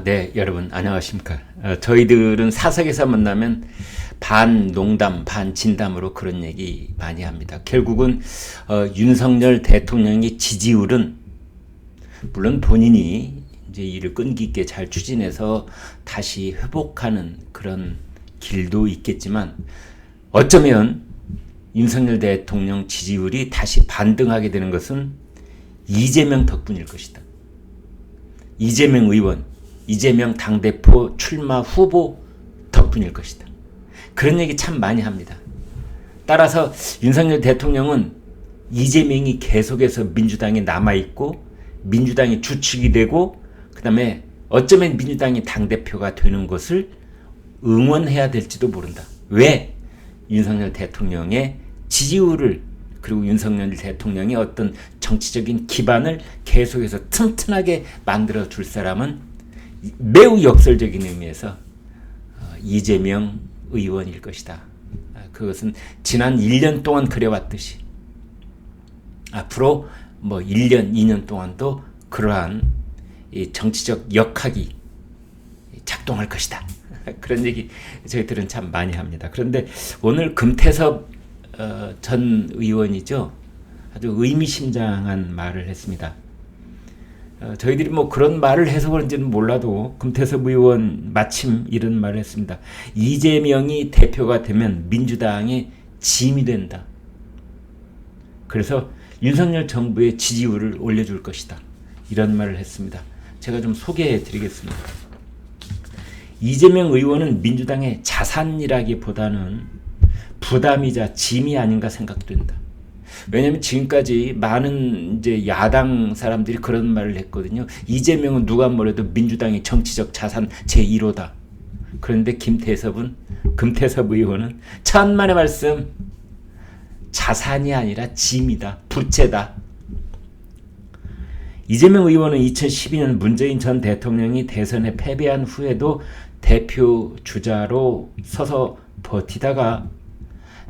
네, 여러분 안녕하십니까? 저희들은 사석에서 만나면 반 농담, 반 진담으로 그런 얘기 많이 합니다. 결국은 윤석열 대통령의 지지율은 물론 본인이 이제 일을 끈기 있게 잘 추진해서 다시 회복하는 그런 길도 있겠지만 어쩌면 윤석열 대통령 지지율이 다시 반등하게 되는 것은 이재명 덕분일 것이다. 이재명 의원, 이재명 당대표 출마 후보 덕분일 것이다. 그런 얘기 참 많이 합니다. 따라서 윤석열 대통령은 이재명이 계속해서 민주당에 남아있고 민주당이 주축이 되고 그 다음에 어쩌면 민주당이 당대표가 되는 것을 응원해야 될지도 모른다. 왜? 윤석열 대통령의 지지율을 그리고 윤석열 대통령의 어떤 정치적인 기반을 계속해서 튼튼하게 만들어 줄 사람은 매우 역설적인 의미에서 이재명 의원일 것이다. 그것은 지난 1년 동안 그래왔듯이 앞으로 1년, 2년 동안도 그러한 이 정치적 역학이 작동할 것이다. 그런 얘기 저희들은 참 많이 합니다. 그런데 오늘 금태섭 전 의원이죠. 아주 의미심장한 말을 했습니다. 저희들이 그런 말을 해서 그런지는 몰라도 금태섭 의원 마침 이런 말을 했습니다. 이재명이 대표가 되면 민주당의 짐이 된다. 그래서 윤석열 정부의 지지율을 올려줄 것이다. 이런 말을 했습니다. 제가 좀 소개해 드리겠습니다. 이재명 의원은 민주당의 자산이라기보다는 부담이자 짐이 아닌가 생각된다. 왜냐하면 지금까지 많은 이제 야당 사람들이 그런 말을 했거든요. 이재명은 누가 뭐래도 민주당의 정치적 자산 제1호다. 그런데 금태섭 의원은 천만의 말씀, 자산이 아니라 짐이다. 부채다. 이재명 의원은 2012년 문재인 전 대통령이 대선에 패배한 후에도 대표 주자로 서서 버티다가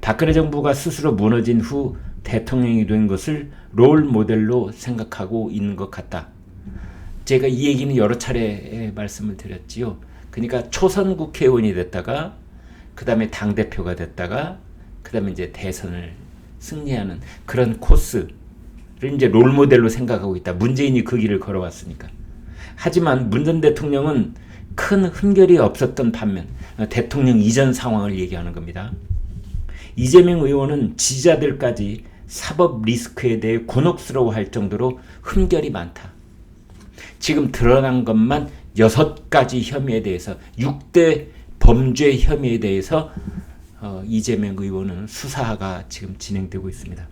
박근혜 정부가 스스로 무너진 후 대통령이 된 것을 롤 모델로 생각하고 있는 것 같다. 제가 이 얘기는 여러 차례 말씀을 드렸지요. 그러니까 초선 국회의원이 됐다가 그 다음에 당대표가 됐다가 그 다음에 이제 대선을 승리하는 그런 코스를 이제 롤 모델로 생각하고 있다. 문재인이 그 길을 걸어왔으니까. 하지만 문 전 대통령은 큰 흠결이 없었던 반면 대통령 이전 상황을 얘기하는 겁니다. 이재명 의원은 지지자들까지 사법 리스크에 대해 곤혹스러워할 정도로 흠결이 많다. 지금 드러난 것만 6가지 혐의에 대해서 6대 범죄 혐의에 대해서 이재명 의원은 수사가 지금 진행되고 있습니다.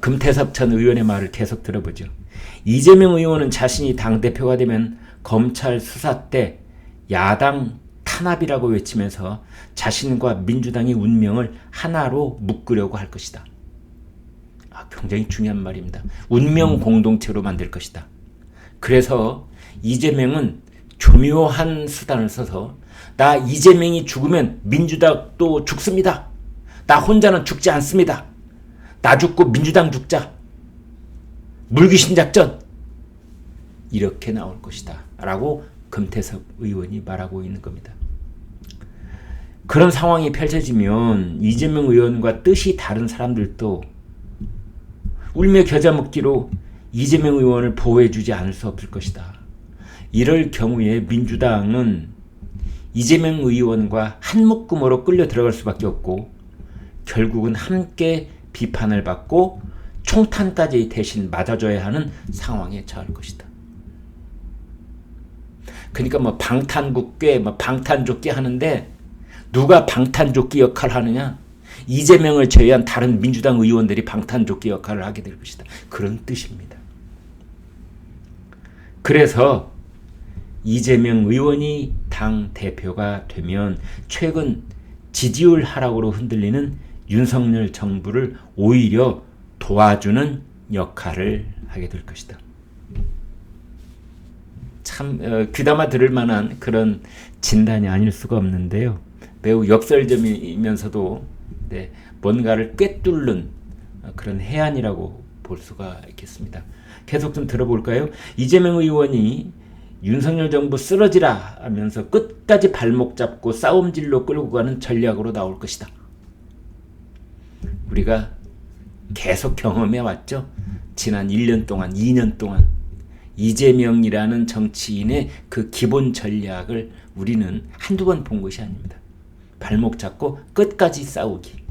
금태섭 전 의원의 말을 계속 들어보죠. 이재명 의원은 자신이 당대표가 되면 검찰 수사 때 야당 탄압이라고 외치면서 자신과 민주당의 운명을 하나로 묶으려고 할 것이다. 굉장히 중요한 말입니다. 운명 공동체로 만들 것이다. 그래서 이재명은 교묘한 수단을 써서 나 이재명이 죽으면 민주당도 죽습니다. 나 혼자는 죽지 않습니다. 나 죽고 민주당 죽자. 물귀신 작전. 이렇게 나올 것이다. 라고 금태섭 의원이 말하고 있는 겁니다. 그런 상황이 펼쳐지면 이재명 의원과 뜻이 다른 사람들도 울며 겨자 먹기로 이재명 의원을 보호해주지 않을 수 없을 것이다. 이럴 경우에 민주당은 이재명 의원과 한 묶음으로 끌려 들어갈 수밖에 없고 결국은 함께 비판을 받고 총탄까지 대신 맞아줘야 하는 상황에 처할 것이다. 그러니까 방탄국괴, 방탄조끼 하는데 누가 방탄조끼 역할을 하느냐? 이재명을 제외한 다른 민주당 의원들이 방탄조끼 역할을 하게 될 것이다. 그런 뜻입니다. 그래서 이재명 의원이 당 대표가 되면 최근 지지율 하락으로 흔들리는 윤석열 정부를 오히려 도와주는 역할을 하게 될 것이다. 참 귀담아 들을 만한 그런 진단이 아닐 수가 없는데요. 매우 역설적이면서도 뭔가를 꿰뚫는 그런 해안이라고 볼 수가 있겠습니다. 계속 좀 들어볼까요? 이재명 의원이 윤석열 정부 쓰러지라 하면서 끝까지 발목 잡고 싸움질로 끌고 가는 전략으로 나올 것이다. 우리가 계속 경험해 왔죠. 지난 1년 동안, 2년 동안 이재명이라는 정치인의 그 기본 전략을 우리는 한두 번 본 것이 아닙니다. 발목 잡고 끝까지 싸우기.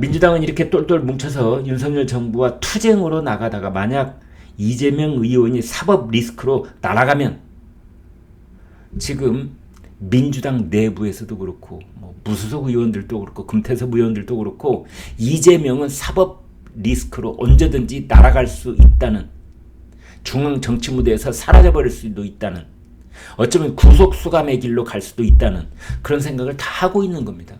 민주당은 이렇게 똘똘 뭉쳐서 윤석열 정부와 투쟁으로 나가다가 만약 이재명 의원이 사법 리스크로 날아가면 지금 민주당 내부에서도 그렇고 무소속 의원들도 그렇고 금태섭 의원들도 그렇고 이재명은 사법 리스크로 언제든지 날아갈 수 있다는, 중앙 정치 무대에서 사라져버릴 수도 있다는, 어쩌면 구속 수감의 길로 갈 수도 있다는 그런 생각을 다 하고 있는 겁니다.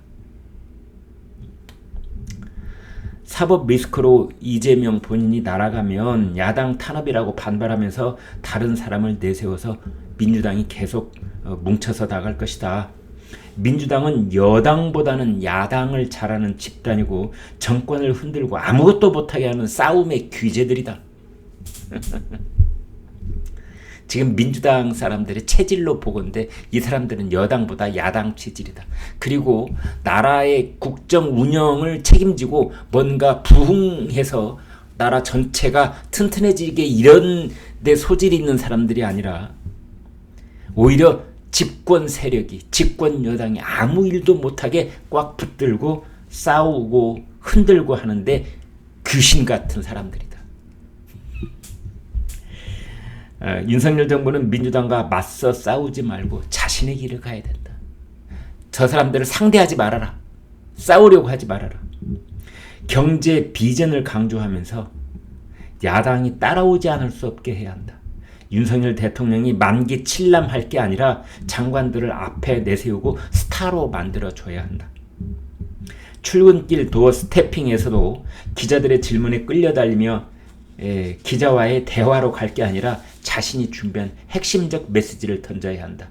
사법 리스크로 이재명 본인이 날아가면 야당 탄압이라고 반발하면서 다른 사람을 내세워서 민주당이 계속 뭉쳐서 나갈 것이다. 민주당은 여당보다는 야당을 잘하는 집단이고 정권을 흔들고 아무것도 못하게 하는 싸움의 귀재들이다. 지금 민주당 사람들의 체질로 보건대 이 사람들은 여당보다 야당 체질이다. 그리고 나라의 국정 운영을 책임지고 뭔가 부흥해서 나라 전체가 튼튼해지게 이런 데 소질이 있는 사람들이 아니라 오히려 집권 세력이, 집권 여당이 아무 일도 못하게 꽉 붙들고 싸우고 흔들고 하는데 귀신 같은 사람들이다. 윤석열 정부는 민주당과 맞서 싸우지 말고 자신의 길을 가야 된다. 저 사람들을 상대하지 말아라. 싸우려고 하지 말아라. 경제 비전을 강조하면서 야당이 따라오지 않을 수 없게 해야 한다. 윤석열 대통령이 만기 칠남할 게 아니라 장관들을 앞에 내세우고 스타로 만들어줘야 한다. 출근길 도어 스태핑에서도 기자들의 질문에 끌려다니며 기자와의 대화로 갈 게 아니라 자신이 준비한 핵심적 메시지를 던져야 한다.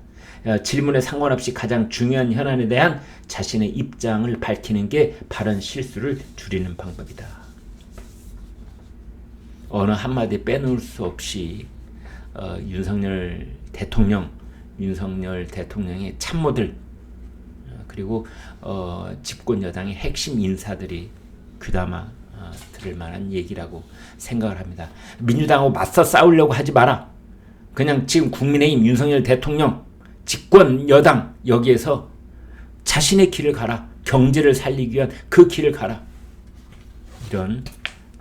질문에 상관없이 가장 중요한 현안에 대한 자신의 입장을 밝히는 게 발언 실수를 줄이는 방법이다. 어느 한마디 빼놓을 수 없이 윤석열 대통령의 참모들 그리고 집권 여당의 핵심 인사들이 귀담아 들을 만한 얘기라고 생각을 합니다. 민주당하고 맞서 싸우려고 하지 마라. 그냥 지금 국민의힘 윤석열 대통령 집권 여당 여기에서 자신의 길을 가라. 경제를 살리기 위한 그 길을 가라. 이런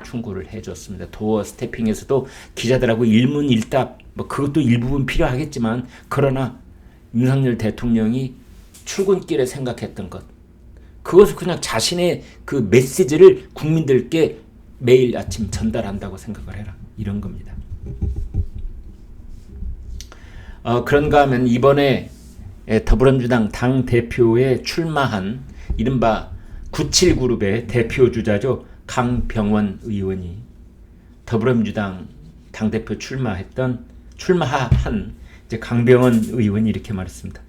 충고를 해줬습니다. 도어 스태핑에서도 기자들하고 일문일답 그것도 일부분 필요하겠지만 그러나 윤석열 대통령이 출근길에 생각했던 것 그것을 그냥 자신의 그 메시지를 국민들께 매일 아침 전달한다고 생각을 해라. 이런 겁니다. 그런가 하면 이번에 더불어민주당 당대표에 출마한 이른바 97그룹의 대표주자죠. 강병원 의원이 더불어민주당 당대표 출마한 이제 강병원 의원이 이렇게 말했습니다.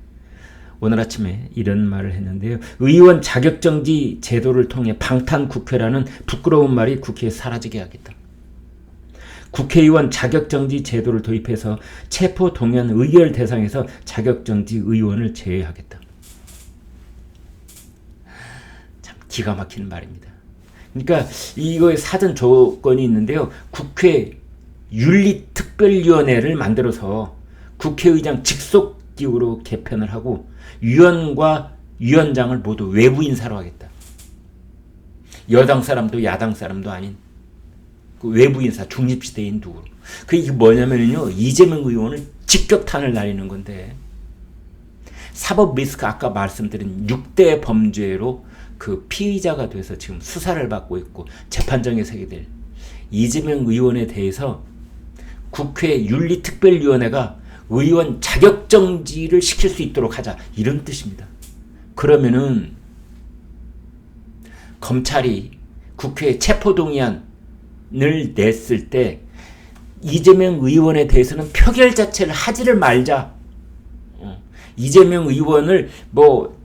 오늘 아침에 이런 말을 했는데요. 의원 자격정지 제도를 통해 방탄국회라는 부끄러운 말이 국회에 사라지게 하겠다. 국회의원 자격정지 제도를 도입해서 체포동의안 의결 대상에서 자격정지 의원을 제외하겠다. 참 기가 막히는 말입니다. 그러니까 이거에 사전 조건이 있는데요. 국회 윤리특별위원회를 만들어서 국회의장 직속기구로 개편을 하고 위원과 위원장을 모두 외부 인사로 하겠다. 여당 사람도 야당 사람도 아닌 그 외부 인사 중립지대인 누구로. 이게 뭐냐면요. 이재명 의원을 직격탄을 날리는 건데 사법 리스크 아까 말씀드린 6대 범죄로 그 피의자가 돼서 지금 수사를 받고 있고 재판정에 서게 될 이재명 의원에 대해서 국회 윤리특별위원회가 의원 자격정지를 시킬 수 있도록 하자. 이런 뜻입니다. 그러면은 검찰이 국회에 체포동의안을 냈을 때 이재명 의원에 대해서는 표결 자체를 하지를 말자. 이재명 의원을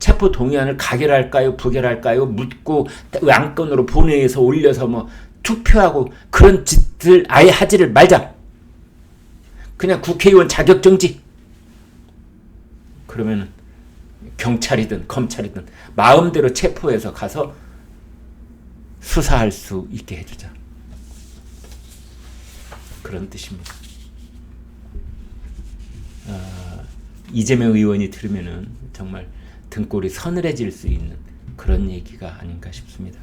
체포동의안을 가결할까요? 부결할까요? 묻고 안건으로 본회의에서 올려서 투표하고 그런 짓들 아예 하지를 말자. 그냥 국회의원 자격정지. 그러면은 경찰이든 검찰이든 마음대로 체포해서 가서 수사할 수 있게 해주자. 그런 뜻입니다. 이재명 의원이 들으면은 정말 등골이 서늘해질 수 있는 그런 얘기가 아닌가 싶습니다.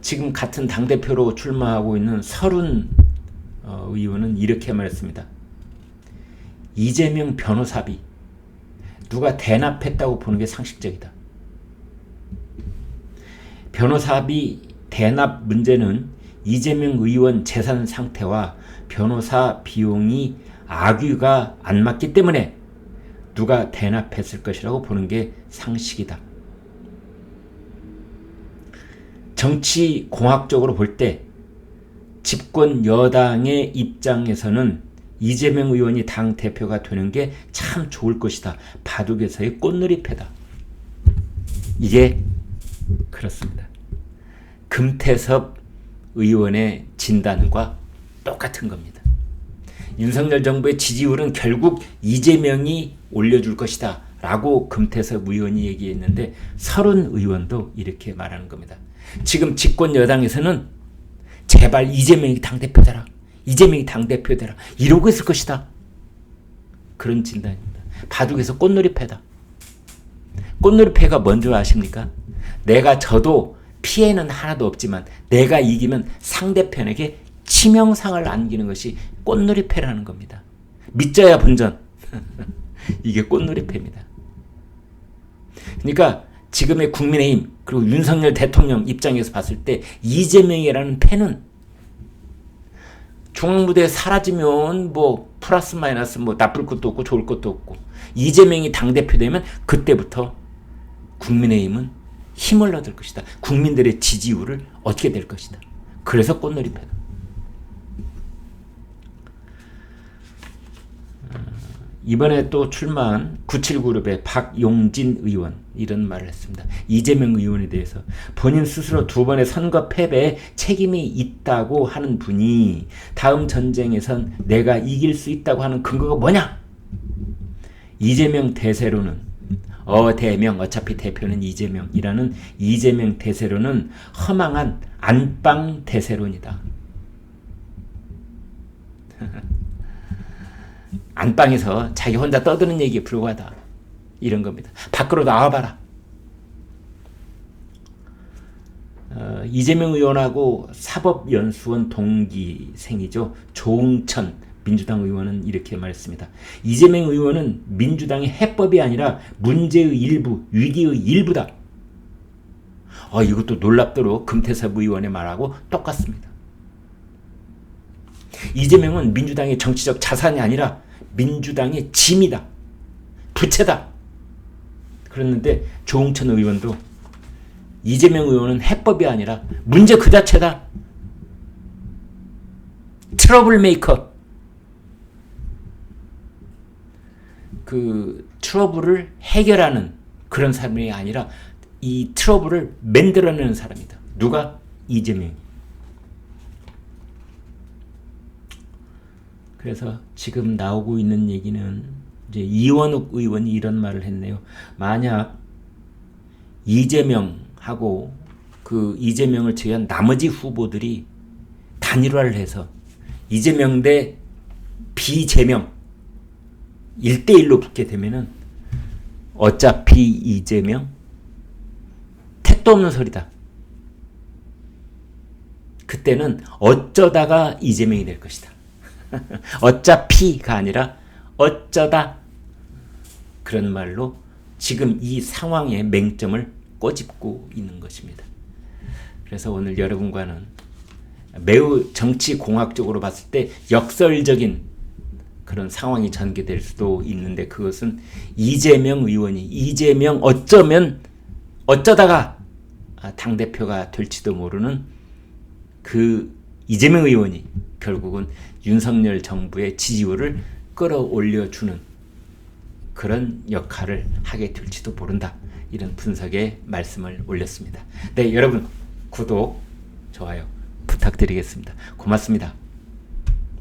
지금 같은 당대표로 출마하고 있는 서른 의원은 이렇게 말했습니다. 이재명 변호사비 누가 대납했다고 보는 게 상식적이다. 변호사비 대납 문제는 이재명 의원 재산 상태와 변호사 비용이 악유가 안 맞기 때문에 누가 대납했을 것이라고 보는 게 상식이다. 정치 공학적으로 볼 때 집권 여당의 입장에서는 이재명 의원이 당 대표가 되는 게 참 좋을 것이다. 바둑에서의 꽃놀이패다. 이게 그렇습니다. 금태섭 의원의 진단과 똑같은 겁니다. 윤석열 정부의 지지율은 결국 이재명이 올려줄 것이다 라고 금태섭 의원이 얘기했는데 서른 의원도 이렇게 말하는 겁니다. 지금 집권 여당에서는 제발 이재명이 당대표되라, 이재명이 당대표되라 이러고 있을 것이다. 그런 진단입니다. 바둑에서 꽃놀이패다. 꽃놀이패가 뭔지 아십니까? 내가 져도 피해는 하나도 없지만 내가 이기면 상대편에게 치명상을 안기는 것이 꽃놀이패라는 겁니다. 믿져야 본전. 이게 꽃놀이패입니다. 그러니까 지금의 국민의힘 그리고 윤석열 대통령 입장에서 봤을 때 이재명이라는 패는 중앙무대에 사라지면 뭐 플러스 마이너스 뭐 나쁠 것도 없고 좋을 것도 없고 이재명이 당대표 되면 그때부터 국민의힘은 힘을 얻을 것이다. 국민들의 지지율을 얻게 될 것이다. 그래서 꽃놀이패다. 이번에 또 출마한 97그룹의 박용진 의원 이런 말을 했습니다. 이재명 의원에 대해서 본인 스스로 두 번의 선거 패배에 책임이 있다고 하는 분이 다음 전쟁에선 내가 이길 수 있다고 하는 근거가 뭐냐? 이재명 대세로는 대명 어차피 대표는 이재명이라는 이재명 대세로는 허망한 안방 대세론이다. 안방에서 자기 혼자 떠드는 얘기에 불과하다. 이런 겁니다. 밖으로 나와봐라. 이재명 의원하고 사법연수원 동기생이죠. 조응천 민주당 의원은 이렇게 말했습니다. 이재명 의원은 민주당의 해법이 아니라 문제의 일부, 위기의 일부다. 이것도 놀랍도록 금태섭 의원의 말하고 똑같습니다. 이재명은 민주당의 정치적 자산이 아니라 민주당의 짐이다. 부채다. 그랬는데 조응천 의원도 이재명 의원은 해법이 아니라 문제 그 자체다. 트러블 메이커. 그 트러블을 해결하는 그런 사람이 아니라 이 트러블을 만들어내는 사람이다. 누가? 이재명. 그래서 지금 나오고 있는 얘기는 이제 이원욱 의원이 이런 말을 했네요. 만약 이재명하고 그 이재명을 제외한 나머지 후보들이 단일화를 해서 이재명 대 비재명 1대1로 붙게 되면은 어차피 이재명 택도 없는 소리다. 그때는 어쩌다가 이재명이 될 것이다. 어차피가 아니라 어쩌다. 그런 말로 지금 이 상황의 맹점을 꼬집고 있는 것입니다. 그래서 오늘 여러분과는 매우 정치공학적으로 봤을 때 역설적인 그런 상황이 전개될 수도 있는데 그것은 이재명 의원이 이재명 어쩌다가 당대표가 될지도 모르는 그 이재명 의원이 결국은 윤석열 정부의 지지율을 끌어올려주는 그런 역할을 하게 될지도 모른다. 이런 분석의 말씀을 올렸습니다. 네, 여러분 구독, 좋아요 부탁드리겠습니다. 고맙습니다.